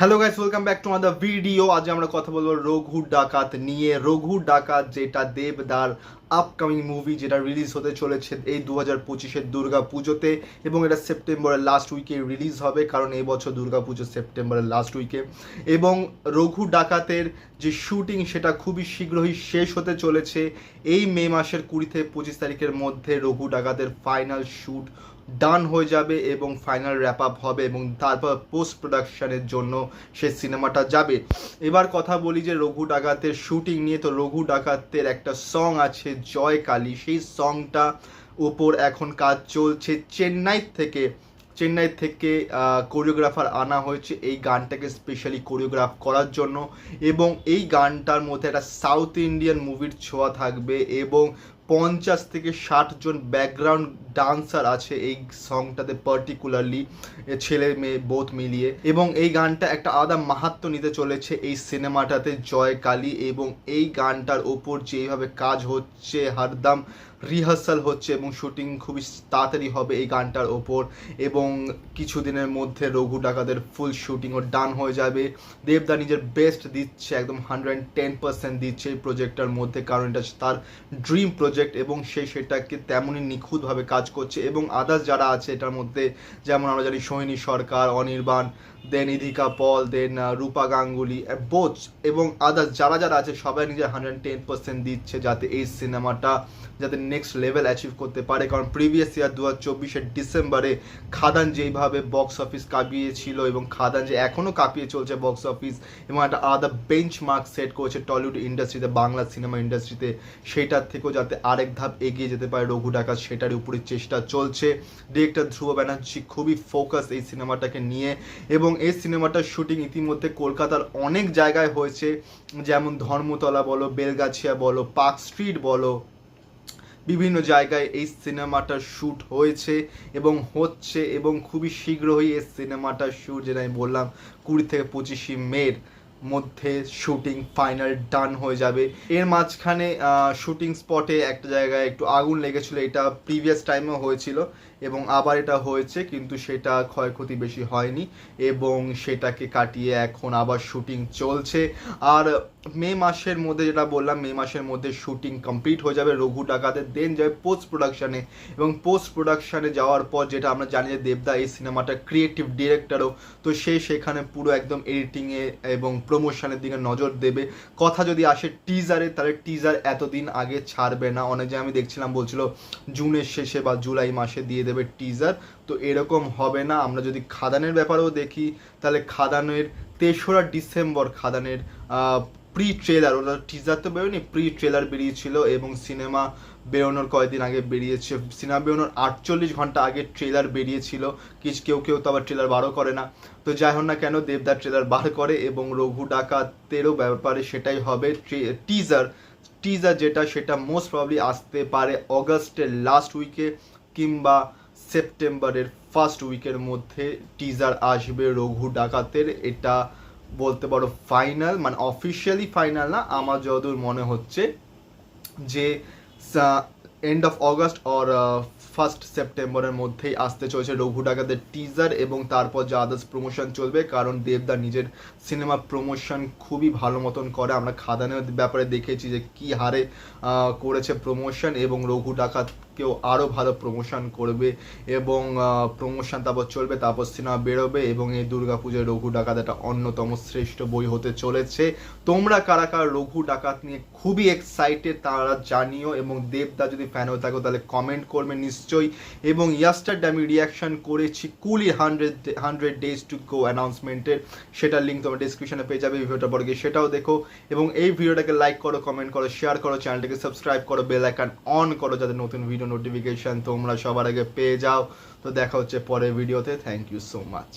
Hello guys, welcome back to other video. আজ আমরা কথা বলবো রঘু ডাকাত নিয়ে। রঘু ডাকাত যেটা দেবদার আপকামিং মুভি, যেটা রিলিজ হতে চলেছে এই 2025-এর দুর্গা পুজোতে, এবং এটা সেপ্টেম্বরের লাস্ট উইকে রিলিজ হবে, কারণ এই বছর দুর্গা পুজো সেপ্টেম্বরের লাস্ট উইকে। এবং রঘু ডাকাতের যে শুটিং সেটা খুবই শীঘ্রই শেষ হতে চলেছে। এই মে মাসের 20 থেকে 25 তারিখের মধ্যে রঘু ডাকাতের ফাইনাল শ্যুট ডান হয়ে যাবে এবং ফাইনাল র্যাপ আপ হবে, এবং তারপর পোস্ট প্রোডাকশনের জন্য সেই সিনেমাটা যাবে। এবার কথা বলি যে রঘু ডাকাতের শুটিং নিয়ে। তো রঘু ডাকাতের একটা সং আছে জয় কালী, সেই সংটা উপর এখন কাজ চলছে। চেন্নাই থেকে কোরিওগ্রাফার আনা হয়েছে এই গানটাকে স্পেশালি কোরিওগ্রাফ করার জন্য, এবং এই গানটার মধ্যে একটা সাউথ ইন্ডিয়ান মুভির ছোঁয়া থাকবে, এবং 50 থেকে 60 জন ব্যাকগ্রাউন্ড ডান্সার আছে এই সংটাতে, পার্টিকুলারলি ছেলে মেয়ে বোথ মিলিয়ে। এবং এই গানটা একটা আলাদা মাহাত্ম্য নিতে চলেছে এই সিনেমাটাতে জয় কালী। এবং এই গানটার ওপর যেভাবে কাজ হচ্ছে, হরদম রিহার্সাল হচ্ছে, এবং শুটিং খুবই তাড়াতাড়ি হবে এই গানটার ওপর, এবং কিছুদিনের মধ্যে রঘু ডাকাতের ফুল শুটিংও ডান হয়ে যাবে। দেবদা নিজের বেস্ট দিচ্ছে, একদম 110% দিচ্ছে এই প্রজেক্টটার মধ্যে, কারণ এটা তার ড্রিম প্রজেক্ট, এবং সে সেটাকে তেমনই নিখুঁতভাবে কাজ করছে। এবং আদার্স যারা আছে এটার মধ্যে, যেমন আমরা জানি সোহিনী সরকার, অনির্বাণ, দেন ইধিকা পল, দেন রূপা গাঙ্গুলি, বোচ, এবং আদার্স যারা যারা আছে সবাই নিজের 110% দিচ্ছে, যাতে এই সিনেমাটা যাতে নেক্সট লেভেল অ্যাচিভ করতে পারে। কারণ প্রিভিয়াস ইয়ার 2024-এর ডিসেম্বরে খাদান যেইভাবে বক্স অফিস কাঁপিয়েছিল, এবং খাদান যে এখনও কাঁপিয়ে চলছে বক্স অফিস, এবং একটা আলাদা বেঞ্চ মার্ক সেট করেছে টলিউড ইন্ডাস্ট্রিতে, বাংলা সিনেমা ইন্ডাস্ট্রিতে, সেটার থেকেও যাতে আরেক ধাপ এগিয়ে যেতে পারে রঘু ডাকাত, সেটার উপরে চেষ্টা চলছে। ডিরেক্টর ধ্রুব ব্যানার্জি খুবই ফোকাস এই সিনেমাটাকে নিয়ে, এবং এই সিনেমাটার শুটিং ইতিমধ্যে কলকাতার অনেক জায়গায় হয়েছে, যেমন ধর্মতলা বলো, বেলগাছিয়া বলো, পার্ক স্ট্রিট বলো, বিভিন্ন জায়গায় এই সিনেমাটার শ্যুট হয়েছে এবং হচ্ছে, এবং খুবই শীঘ্রই এই সিনেমাটার শ্যুট, যেটা আমি বললাম 20 থেকে 25 মের মধ্যে শুটিং ফাইনাল ডান হয়ে যাবে। এর মাঝখানে শুটিং স্পটে একটা জায়গায় একটু আগুন লেগেছিলো, এটা প্রিভিয়াস টাইমেও হয়েছিল, এবং আবার এটা হয়েছে, কিন্তু সেটা ক্ষয়ক্ষতি বেশি হয়নি, এবং সেটাকে কাটিয়ে এখন আবার শুটিং চলছে। আর মে মাসের মধ্যে, যেটা বললাম, মে মাসের মধ্যে শুটিং কমপ্লিট হয়ে যাবে রঘু ডাকাতের, দেন যাবে পোস্ট প্রোডাকশানে, এবং পোস্ট প্রোডাকশানে যাওয়ার পর, যেটা আমরা জানি যে দেবদা এই সিনেমাটার ক্রিয়েটিভ ডিরেক্টরও, তো সে সেখানে পুরো একদম এডিটিংয়ে এবং প্রমোশনের দিকে নজর দেবে। কথা যদি আসে টিজারে, তাহলে টিজার এতদিন আগে ছাড়বে না। অনেক জায়গায় আমি দেখছিলাম বলছিল জুনের শেষে বা জুলাই মাসে দিয়ে দেবে টিজার, তো এরকম হবে না। আমরা যদি খাদানের ব্যাপারেও দেখি, তাহলে খাদানের 3রা ডিসেম্বর খাদানের প্রি ট্রেলার, ওটা টিজার তো বেরোয়নি, প্রি ট্রেলার বেরিয়েছিল, এবং সিনেমা বেরোনোর কয়েকদিন আগে বেরিয়েছে, সিনেমা বেরোনোর 48 ঘন্টা আগে ট্রেলার বেরিয়েছিল। কেউ কেউ তো আবার ট্রেলার বারও করে না। তো যাই হোক না কেন, দেবদার ট্রেলার বার করে, এবং রঘু ডাকাতেরও ব্যাপারে সেটাই হবে। টিজার যেটা, সেটা মোস্ট প্রবাবলি আসতে পারে অগস্টের লাস্ট উইকে কিংবা সেপ্টেম্বরের ফার্স্ট উইকের মধ্যে টিজার আসবে রঘু ডাকাতের। এটা বলতে পারো ফাইনাল, মানে অফিসিয়ালি ফাইনাল না, আমার যতদূর মনে হচ্ছে যে end of August or first সেপ্টেম্বরের মধ্যেই আসতে চলেছে রঘু ডাকাতের টিজার, এবং তারপর যা আদার্স প্রমোশন চলবে, কারণ দেবদা নিজের সিনেমা প্রমোশন খুবই ভালো মতন করে। আমরা খাদানের ব্যাপারে দেখেছি যে কী হারে করেছে প্রমোশন, এবং রঘু ডাকাতকেও আরও ভালো প্রমোশন করবে, এবং প্রমোশন তারপর চলবে, তারপর সিনেমা বেরোবে, এবং এই দুর্গাপুজোয় রঘু ডাকাত একটা অন্যতম শ্রেষ্ঠ বই হতে চলেছে। তোমরা কারা কারা রঘু ডাকাত নিয়ে খুবই এক্সাইটেড তারা জানিও, এবং দেবদা যদি ফ্যান হয়ে থাকো তাহলে কমেন্ট করবে নিশ্চয়ই। এবং ইয়াস্টারডে আমি রিয়াকশন করেছি কুলি 100 ডেজ টু গো অ্যানাউন্সমেন্টের, সেটার লিঙ্ক তোমার ডিসক্রিপশনে পেয়ে যাবে, ভিডিওটা পরে গিয়ে সেটাও দেখো। এবং এই ভিডিওটাকে লাইক করো, কমেন্ট করো, শেয়ার করো, চ্যানেলটাকে সাবস্ক্রাইব করো, বেল আইকন অন করো, যাতে নতুন ভিডিও নোটিফিকেশন তোমরা সবার আগে পেয়ে যাও। তো দেখা হচ্ছে পরের ভিডিওতে। Thank you so much.